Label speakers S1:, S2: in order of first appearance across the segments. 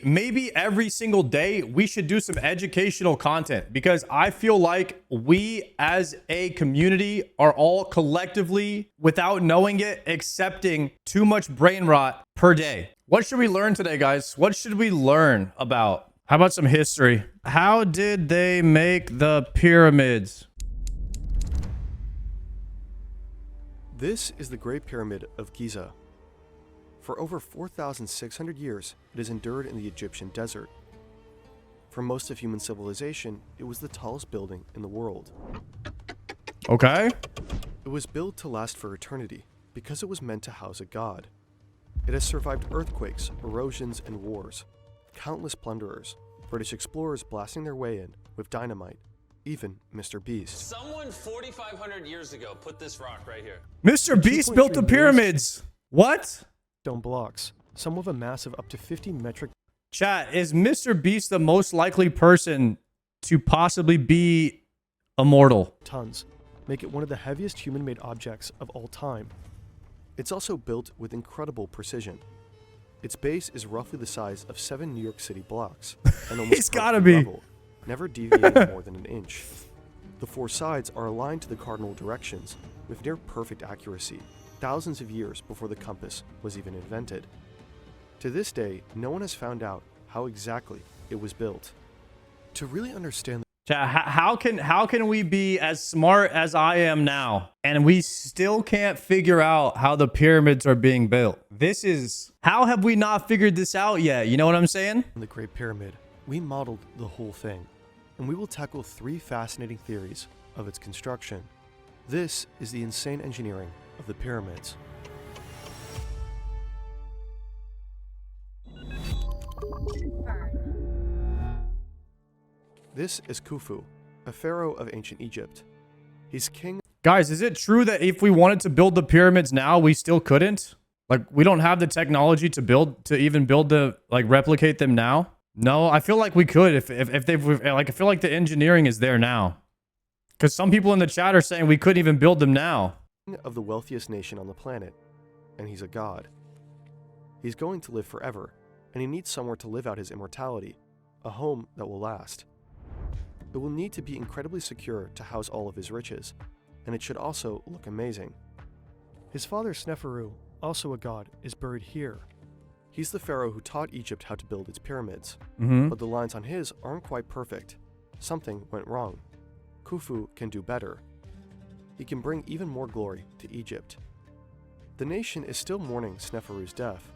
S1: maybe every single day we should do some educational content, because I feel like we as a community are all collectively, without knowing it, accepting too much brain rot per day. What should we learn today, guys? What should we learn about? How about some history? How did they make the pyramids?
S2: This is the Great Pyramid of Giza. For over 4,600 years, it has endured in the Egyptian desert. For most of human civilization, it was the tallest building in the world.
S1: Okay.
S2: It was built to last for eternity because it was meant to house a god. It has survived earthquakes, erosions, and wars, countless plunderers, British explorers blasting their way in with dynamite, even Mr. Beast.
S3: Someone 4,500 years ago put this rock right here.
S1: Mr. Beast built the pyramids. What?
S2: Stone blocks, some with a mass of up to 50 metric.
S1: Chat, is Mr. Beast the most likely person to possibly be immortal?
S2: Tons, make it one of the heaviest human-made objects of all time. It's also built with incredible precision. Its base is roughly the size of 7 New York City blocks, and almost
S1: He's gotta be.
S2: level, never deviating more than an inch. The 4 sides are aligned to the cardinal directions with near perfect accuracy, thousands of years before the compass was even invented. To this day, no one has found out how exactly it was built. To really understand
S1: Chat, how can we be as smart as I am now and we still can't figure out how the pyramids are being built? This is, how have we not figured this out yet? You know what I'm saying?
S2: the Great Pyramid, we modeled the whole thing, and we will tackle 3 fascinating theories of its construction. This is the insane engineering of the pyramids. This is Khufu, a pharaoh of ancient Egypt. He's king.
S1: Guys, is it true that if we wanted to build the pyramids now, we still couldn't? Like, we don't have the technology to even build replicate them now? No, I feel like we could if they've, like, I feel like the engineering is there now. Because some people in the chat are saying we couldn't even build them now.
S2: Of the wealthiest nation on the planet, and he's a god. He's going to live forever, and he needs somewhere to live out his immortality, a home that will last. It will need to be incredibly secure to house all of his riches, and it should also look amazing. His father Sneferu, also a god, is buried here. He's the pharaoh who taught Egypt how to build its pyramids, but the lines on his aren't quite perfect. Something went wrong. Khufu can do better. He can bring even more glory to Egypt. The nation is still mourning Sneferu's death.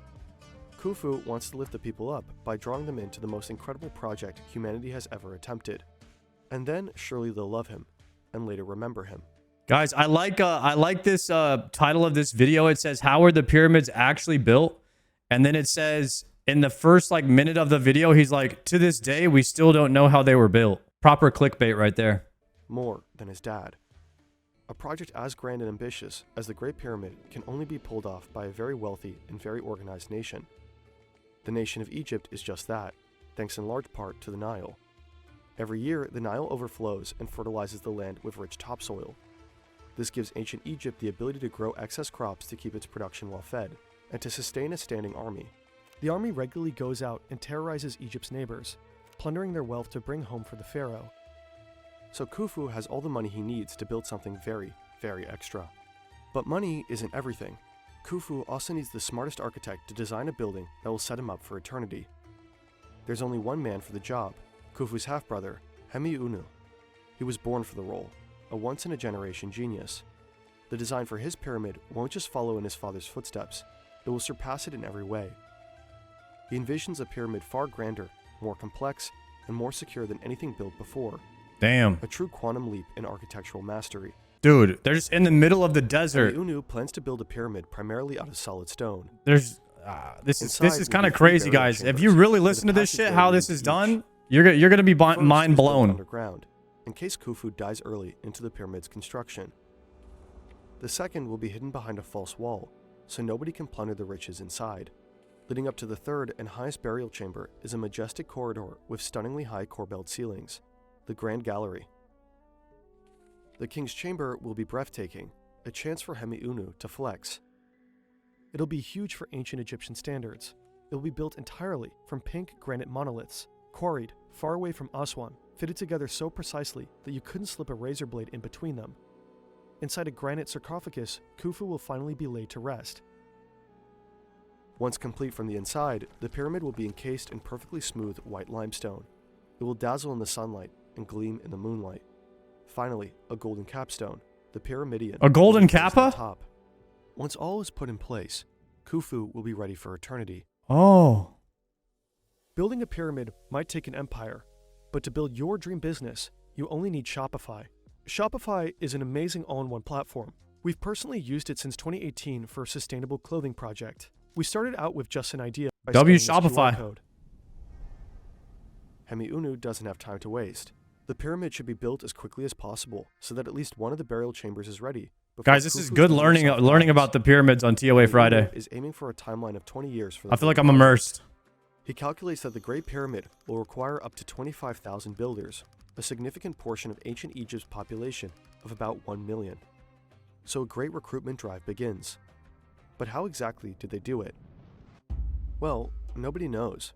S2: Khufu wants to lift the people up by drawing them into the most incredible project humanity has ever attempted. And then surely they'll love him and later remember him.
S1: Guys, I like this title of this video. It says, how were the pyramids actually built? And then it says in the first minute of the video, he's like, to this day, we still don't know how they were built. Proper clickbait right there.
S2: More than his dad. A project as grand and ambitious as the Great Pyramid can only be pulled off by a very wealthy and very organized nation. The nation of Egypt is just that, thanks in large part to the Nile. Every year, the Nile overflows and fertilizes the land with rich topsoil. This gives ancient Egypt the ability to grow excess crops to keep its production well fed, and to sustain a standing army. The army regularly goes out and terrorizes Egypt's neighbors, plundering their wealth to bring home for the pharaoh. So Khufu has all the money he needs to build something very, very extra. But money isn't everything. Khufu also needs the smartest architect to design a building that will set him up for eternity. There's only one man for the job, Khufu's half-brother, Hemiunu. He was born for the role, a once-in-a-generation genius. The design for his pyramid won't just follow in his father's footsteps, it will surpass it in every way. He envisions a pyramid far grander, more complex, and more secure than anything built before.
S1: Damn.
S2: A true quantum leap in architectural mastery.
S1: Dude, they're just in the middle of the desert.
S2: Hemiunu plans to build a pyramid primarily out of solid stone.
S1: There's this is kind of crazy, guys. If you really listen to this shit, how this is done, you're gonna be mind blown.
S2: Underground, in case Khufu dies early into the pyramid's construction. The second will be hidden behind a false wall, so nobody can plunder the riches inside. Leading up to the third and highest burial chamber is a majestic corridor with stunningly high corbelled ceilings, the Grand Gallery. The king's chamber will be breathtaking, a chance for Hemiunu to flex. It'll be huge for ancient Egyptian standards, It will be built entirely from pink granite monoliths, quarried far away from Aswan, fitted together so precisely that you couldn't slip a razor blade in between them. Inside a granite sarcophagus, Khufu will finally be laid to rest. Once complete from the inside, the pyramid will be encased in perfectly smooth white limestone. It will dazzle in the sunlight and gleam in the moonlight. Finally, a golden capstone, the pyramidion.
S1: A golden
S2: will be placed on
S1: kappa?
S2: top. Once all is put in place, Khufu will be ready for eternity.
S1: Oh.
S2: Building a pyramid might take an empire, but to build your dream business, you only need Shopify. Shopify is an amazing all-in-one platform. We've personally used it since 2018 for a sustainable clothing project. We started out with just an idea by
S1: W
S2: scanning this QR
S1: Shopify.
S2: code. Hemiunu doesn't have time to waste. The pyramid should be built as quickly as possible so that at least one of the burial chambers is ready.
S1: Guys, this is good learning about the pyramids on TOA Friday.
S2: Is aiming for a timeline of 20 years for
S1: I feel like I'm immersed.
S2: He calculates that the Great Pyramid will require up to 25,000 builders, a significant portion of ancient Egypt's population of about 1 million. So a great recruitment drive begins. But how exactly did they do it? Well, nobody knows.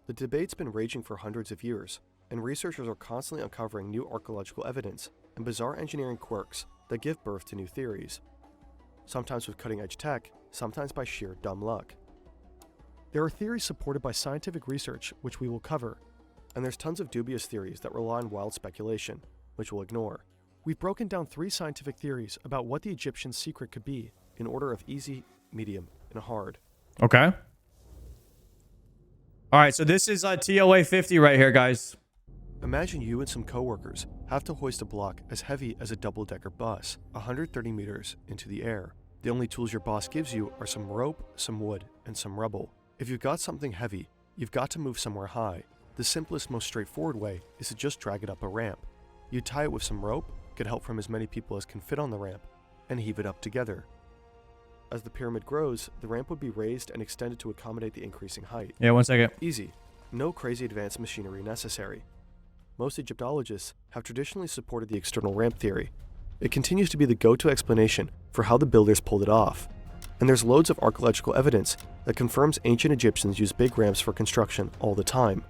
S2: The debate's been raging for hundreds of years, and researchers are constantly uncovering new archaeological evidence and bizarre engineering quirks that give birth to new theories. Sometimes with cutting-edge tech, sometimes by sheer dumb luck. There are theories supported by scientific research, which we will cover, and there's tons of dubious theories that rely on wild speculation, which we'll ignore. We've broken down 3 scientific theories about what the Egyptian secret could be in order of easy, medium, and hard.
S1: Okay. All right, so this is TOA 50 right here, guys.
S2: Imagine you and some coworkers have to hoist a block as heavy as a double-decker bus, 130 meters into the air. The only tools your boss gives you are some rope, some wood, and some rubble. If you've got something heavy, you've got to move somewhere high. The simplest, most straightforward way is to just drag it up a ramp. You tie it with some rope, get help from as many people as can fit on the ramp, and heave it up together. As the pyramid grows, the ramp would be raised and extended to accommodate the increasing height.
S1: Yeah, 1 second.
S2: Easy. No crazy advanced machinery necessary. Most Egyptologists have traditionally supported the external ramp theory. It continues to be the go-to explanation for how the builders pulled it off. And there's loads of archaeological evidence that confirms ancient Egyptians used big ramps for construction all the time.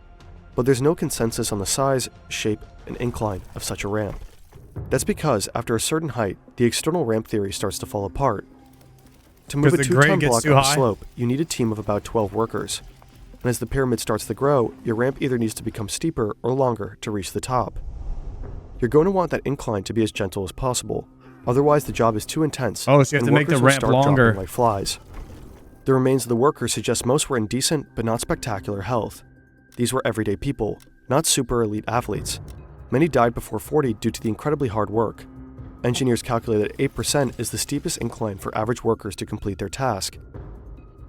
S2: But there's no consensus on the size, shape, and incline of such a ramp. That's because after a certain height, the external ramp theory starts to fall apart. To move a 2-ton block up a slope, you need a team of about 12 workers. And as the pyramid starts to grow, your ramp either needs to become steeper or longer to reach the top. You're going to want that incline to be as gentle as possible. Otherwise, the job is too intense.
S1: Oh, so you have to make the ramp longer.
S2: Like flies. The remains of the workers suggest most were in decent but not spectacular health. These were everyday people, not super elite athletes. Many died before 40 due to the incredibly hard work. Engineers calculate that 8% is the steepest incline for average workers to complete their task.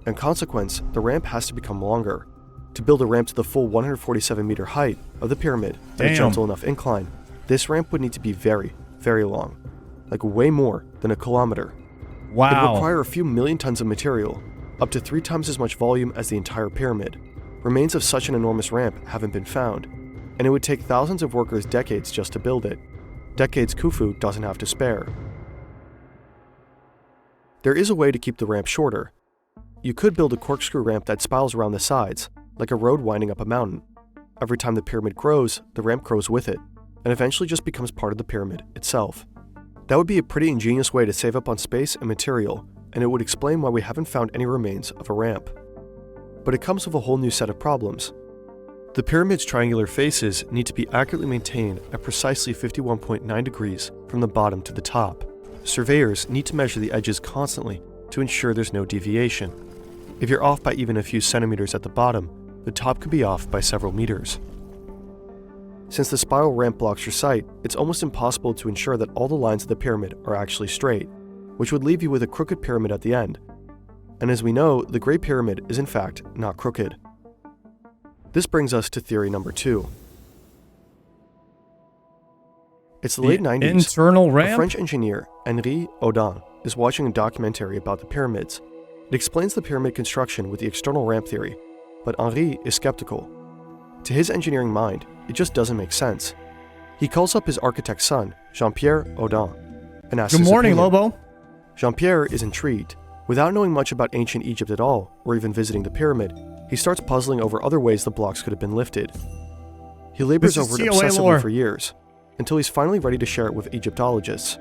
S2: In consequence, the ramp has to become longer. To build a ramp to the full 147-meter height of the pyramid at a gentle enough incline, this ramp would need to be very, very long. Like way more than a kilometer.
S1: Wow.
S2: It would require a few million tons of material, up to 3 times as much volume as the entire pyramid. Remains of such an enormous ramp haven't been found, and it would take thousands of workers decades just to build it. Decades Khufu doesn't have to spare. There is a way to keep the ramp shorter. You could build a corkscrew ramp that spirals around the sides, like a road winding up a mountain. Every time the pyramid grows, the ramp grows with it, and eventually just becomes part of the pyramid itself. That would be a pretty ingenious way to save up on space and material, and it would explain why we haven't found any remains of a ramp. But it comes with a whole new set of problems. The pyramid's triangular faces need to be accurately maintained at precisely 51.9 degrees from the bottom to the top. Surveyors need to measure the edges constantly to ensure there's no deviation. If you're off by even a few centimeters at the bottom, the top could be off by several meters. Since the spiral ramp blocks your sight, it's almost impossible to ensure that all the lines of the pyramid are actually straight, which would leave you with a crooked pyramid at the end. And as we know, the Great Pyramid is in fact not crooked. This brings us to theory number 2. It's the late 90s.
S1: Internal ramp?
S2: A French engineer, Henri Audin, is watching a documentary about the pyramids. It explains the pyramid construction with the external ramp theory, but Henri is skeptical. To his engineering mind, it just doesn't make sense. He calls up his architect's son, Jean-Pierre Audin, and asks
S1: Good
S2: his
S1: morning,
S2: opinion.
S1: Lobo.
S2: Jean-Pierre is intrigued. Without knowing much about ancient Egypt at all, or even visiting the pyramid, he starts puzzling over other ways the blocks could have been lifted. He labors
S1: This is
S2: over it
S1: TOA
S2: obsessively
S1: lore.
S2: for years, until he's finally ready to share it with Egyptologists.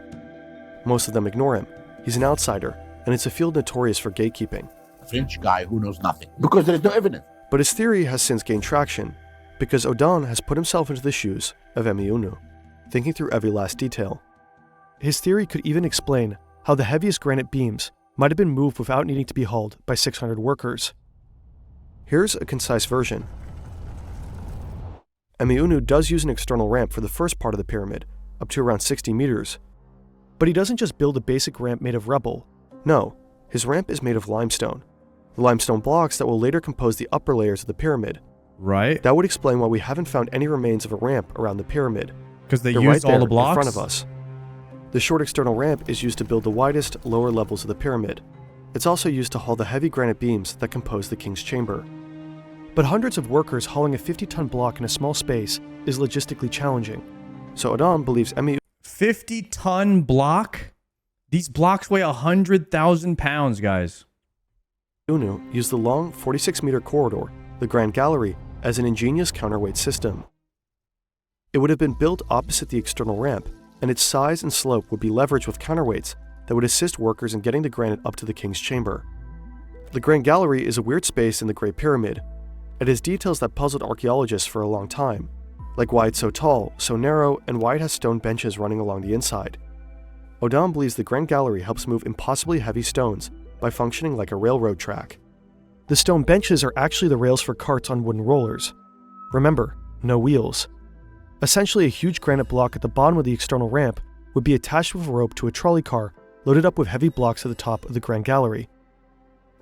S2: Most of them ignore him. He's an outsider, and it's a field notorious for gatekeeping.
S4: A French guy who knows nothing. Because there is no evidence.
S2: But his theory has since gained traction, because Odon has put himself into the shoes of Emeunu, thinking through every last detail. His theory could even explain how the heaviest granite beams might have been moved without needing to be hauled by 600 workers. Here's a concise version. Emeunu does use an external ramp for the first part of the pyramid, up to around 60 meters. But he doesn't just build a basic ramp made of rubble. No, his ramp is made of limestone. The limestone blocks that will later compose the upper layers of the pyramid.
S1: Right?
S2: That would explain why we haven't found any remains of a ramp around the pyramid.
S1: Because they
S2: They're
S1: used
S2: right
S1: all
S2: there
S1: the blocks?
S2: in front of us. The short external ramp is used to build the widest, lower levels of the pyramid. It's also used to haul the heavy granite beams that compose the king's chamber. But hundreds of workers hauling a 50-ton block in a small space is logistically challenging. So Odon believes
S1: 50-ton block? These blocks weigh 100,000 pounds, guys.
S2: Emeunu used the long 46-meter corridor, the Grand Gallery, as an ingenious counterweight system. It would have been built opposite the external ramp, and its size and slope would be leveraged with counterweights that would assist workers in getting the granite up to the king's chamber. The Grand Gallery is a weird space in the Great Pyramid. It has details that puzzled archaeologists for a long time, like why it's so tall, so narrow, and why it has stone benches running along the inside. Odon believes the Grand Gallery helps move impossibly heavy stones by functioning like a railroad track. The stone benches are actually the rails for carts on wooden rollers. Remember, no wheels. Essentially, a huge granite block at the bottom of the external ramp would be attached with a rope to a trolley car loaded up with heavy blocks at the top of the Grand Gallery.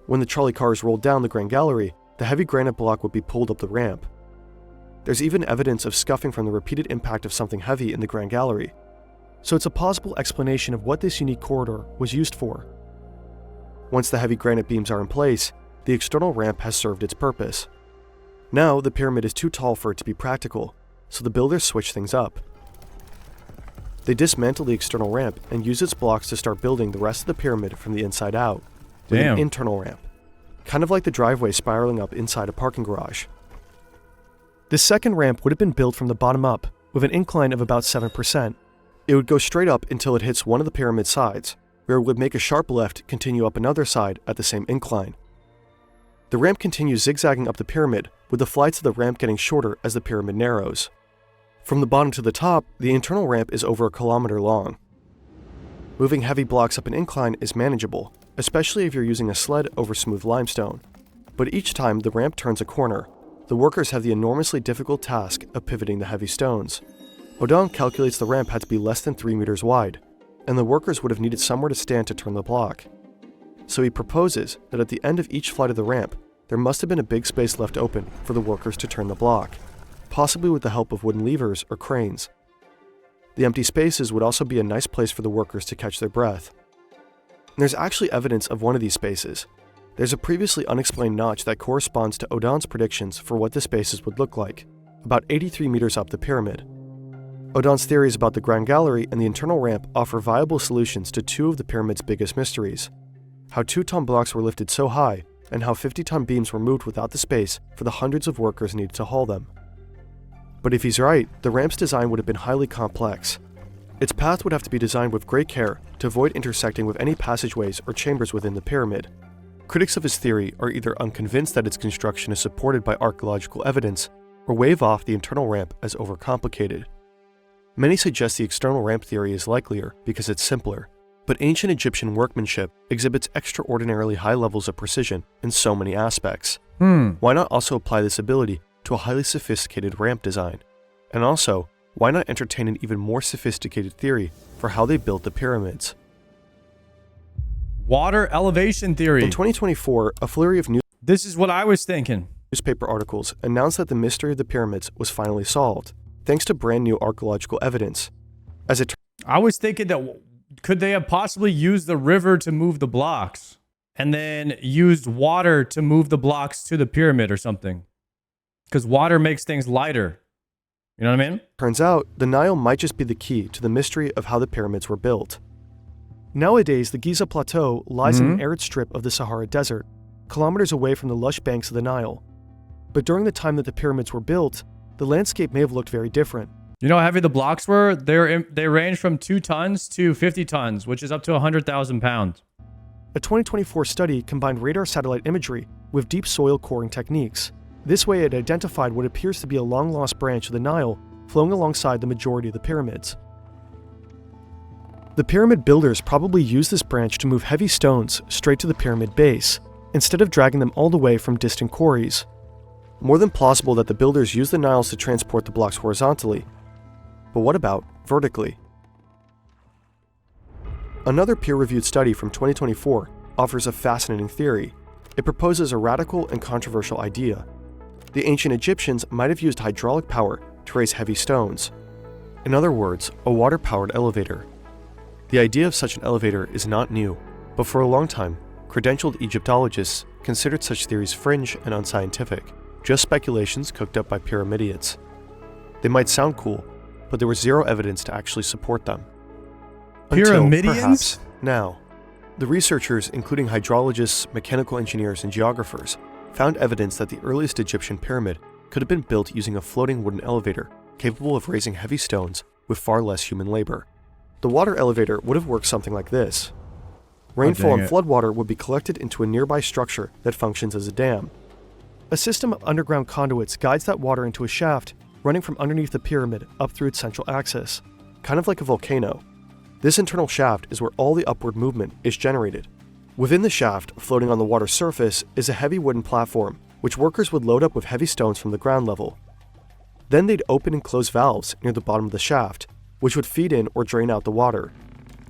S2: When the trolley car is rolled down the Grand Gallery, the heavy granite block would be pulled up the ramp. There's even evidence of scuffing from the repeated impact of something heavy in the Grand Gallery, so it's a plausible explanation of what this unique corridor was used for. Once the heavy granite beams are in place, the external ramp has served its purpose. Now, the pyramid is too tall for it to be practical, so the builders switch things up. They dismantle the external ramp and use its blocks to start building the rest of the pyramid from the inside out, with
S1: Damn.
S2: an internal ramp, kind of like the driveway spiraling up inside a parking garage. This second ramp would have been built from the bottom up, with an incline of about 7%. It would go straight up until it hits one of the pyramid sides, where it would make a sharp left continue up another side at the same incline. The ramp continues zigzagging up the pyramid, with the flights of the ramp getting shorter as the pyramid narrows. From the bottom to the top, the internal ramp is over 1 kilometer long. Moving heavy blocks up an incline is manageable, especially if you're using a sled over smooth limestone. But each time the ramp turns a corner, the workers have the enormously difficult task of pivoting the heavy stones. Odon calculates the ramp had to be less than 3 meters wide, and the workers would have needed somewhere to stand to turn the block. So he proposes that at the end of each flight of the ramp, there must have been a big space left open for the workers to turn the block, possibly with the help of wooden levers or cranes. The empty spaces would also be a nice place for the workers to catch their breath. And there's actually evidence of one of these spaces. There's a previously unexplained notch that corresponds to Odon's predictions for what the spaces would look like, about 83 meters up the pyramid. Odon's theories about the Grand Gallery and the internal ramp offer viable solutions to two of the pyramid's biggest mysteries: how 2-ton blocks were lifted so high, and how 50-ton beams were moved without the space for the hundreds of workers needed to haul them. But if he's right, the ramp's design would have been highly complex. Its path would have to be designed with great care to avoid intersecting with any passageways or chambers within the pyramid. Critics of his theory are either unconvinced that its construction is supported by archaeological evidence, or wave off the internal ramp as overcomplicated. Many suggest the external ramp theory is likelier because it's simpler, but ancient Egyptian workmanship exhibits extraordinarily high levels of precision in so many aspects. Why not also apply this ability to a highly sophisticated ramp design? And also, why not entertain an even more sophisticated theory for how they built the pyramids?
S1: Water elevation theory.
S2: In 2024, a flurry of
S1: This is what I was thinking.
S2: newspaper articles announced that the mystery of the pyramids was finally solved, thanks to brand new archaeological evidence. As it
S1: I was thinking that could they have possibly used the river to move the blocks and then used water to move the blocks to the pyramid or something? Because water makes things lighter. You know what I mean?
S2: turns out, the Nile might just be the key to the mystery of how the pyramids were built. Nowadays, the Giza Plateau lies in an arid strip of the Sahara Desert, kilometers away from the lush banks of the Nile, but during the time that the pyramids were built, the landscape may have looked very different.
S1: You know how heavy the blocks were? They range from 2 tons to 50 tons, which is up to 100,000 pounds.
S2: A 2024 study combined radar satellite imagery with deep soil coring techniques. This way it identified what appears to be a long-lost branch of the Nile flowing alongside the majority of the pyramids. The pyramid builders probably used this branch to move heavy stones straight to the pyramid base, instead of dragging them all the way from distant quarries. More than plausible that the builders used the Niles to transport the blocks horizontally. But what about vertically? Another peer-reviewed study from 2024 offers a fascinating theory. It proposes a radical and controversial idea. The ancient Egyptians might have used hydraulic power to raise heavy stones. In other words, a water-powered elevator. The idea of such an elevator is not new, but for a long time, credentialed Egyptologists considered such theories fringe and unscientific, just speculations cooked up by pyramidians. They might sound cool, but there was zero evidence to actually support them. Until,
S1: Pyramidians?
S2: perhaps, now. The researchers, including hydrologists, mechanical engineers, and geographers, found evidence that the earliest Egyptian pyramid could have been built using a floating wooden elevator capable of raising heavy stones with far less human labor. The water elevator would have worked something like this. Rainfall and floodwater would be collected into a nearby structure that functions as a dam. A system of underground conduits guides that water into a shaft running from underneath the pyramid up through its central axis, kind of like a volcano. This internal shaft is where all the upward movement is generated. Within the shaft, floating on the water surface, is a heavy wooden platform, which workers would load up with heavy stones from the ground level. Then they'd open and close valves near the bottom of the shaft, which would feed in or drain out the water.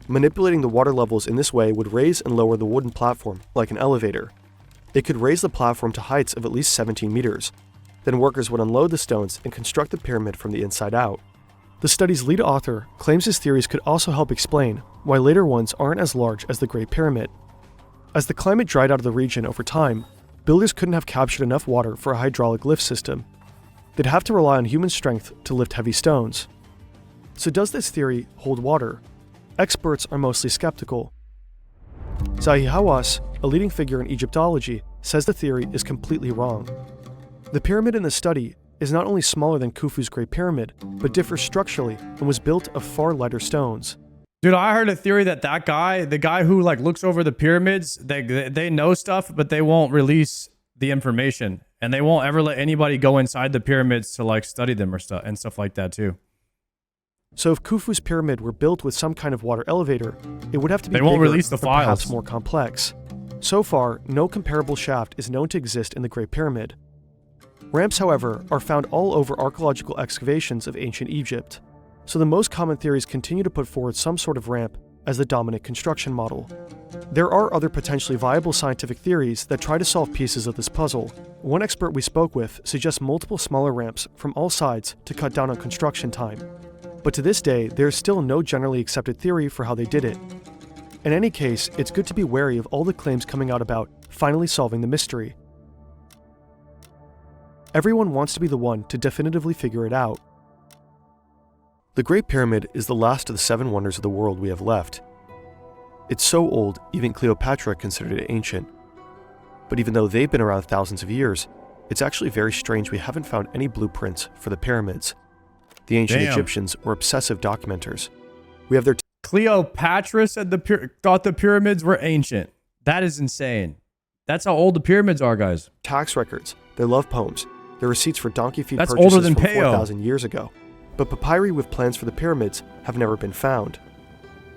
S2: Manipulating the water levels in this way would raise and lower the wooden platform like an elevator. It could raise the platform to heights of at least 17 meters. Then workers would unload the stones and construct the pyramid from the inside out. The study's lead author claims his theories could also help explain why later ones aren't as large as the Great Pyramid. As the climate dried out of the region over time, builders couldn't have captured enough water for a hydraulic lift system. They'd have to rely on human strength to lift heavy stones. So does this theory hold water? Experts are mostly skeptical. Zahi Hawass, a leading figure in Egyptology, says the theory is completely wrong. The pyramid in the study is not only smaller than Khufu's Great Pyramid, but differs structurally and was built of far lighter stones.
S1: Dude, I heard a theory that the guy who like looks over the pyramids, they know stuff, but they won't release the information, and they won't ever let anybody go inside the pyramids to like study them or stuff and stuff like that too.
S2: So if Khufu's pyramid were built with some kind of water elevator, it would have to be
S1: They won't
S2: bigger
S1: release the
S2: or perhaps
S1: files.
S2: more complex. So far, no comparable shaft is known to exist in the Great Pyramid. Ramps, however, are found all over archaeological excavations of ancient Egypt, so the most common theories continue to put forward some sort of ramp as the dominant construction model. There are other potentially viable scientific theories that try to solve pieces of this puzzle. One expert we spoke with suggests multiple smaller ramps from all sides to cut down on construction time. But to this day, there is still no generally accepted theory for how they did it. In any case, it's good to be wary of all the claims coming out about finally solving the mystery. Everyone wants to be the one to definitively figure it out. The Great Pyramid is the last of the 7 wonders of the world we have left. It's so old, even Cleopatra considered it ancient. But even though they've been around thousands of years, it's actually very strange we haven't found any blueprints for the pyramids. The ancient Egyptians were obsessive documenters. We have their
S1: Cleopatra said thought the pyramids were ancient. That is insane. That's how old the pyramids are, guys.
S2: tax records, their love poems, their receipts for donkey feed
S1: That's
S2: purchases
S1: older than
S2: from
S1: Peo.
S2: 4,000 years ago. But papyri with plans for the pyramids have never been found.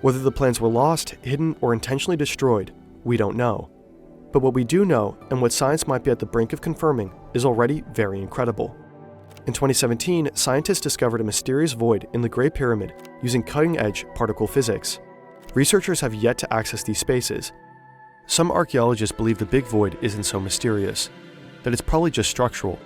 S2: Whether the plans were lost, hidden, or intentionally destroyed, we don't know. But what we do know, and what science might be at the brink of confirming, is already very incredible. In 2017, scientists discovered a mysterious void in the Great Pyramid using cutting-edge particle physics. Researchers have yet to access these spaces. Some archaeologists believe the big void isn't so mysterious, that it's probably just structural,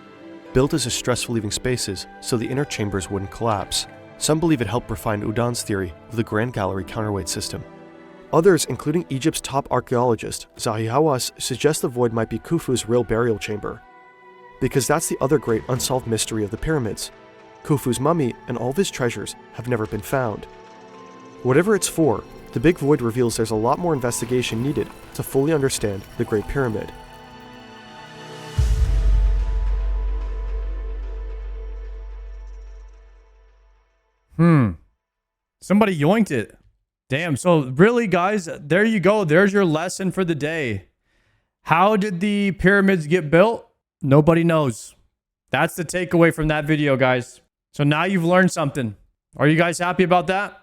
S2: built as a stress relieving spaces so the inner chambers wouldn't collapse. Some believe it helped refine Udon's theory of the Grand Gallery counterweight system. Others, including Egypt's top archaeologist, Zahi Hawass, suggest the void might be Khufu's real burial chamber. Because that's the other great unsolved mystery of the pyramids. Khufu's mummy and all of his treasures have never been found. Whatever it's for, the big void reveals there's a lot more investigation needed to fully understand the Great Pyramid.
S1: Somebody yoinked it. Damn. So really, guys, there you go. There's your lesson for the day. How did the pyramids get built? Nobody knows. That's the takeaway from that video, guys. So now you've learned something. Are you guys happy about that?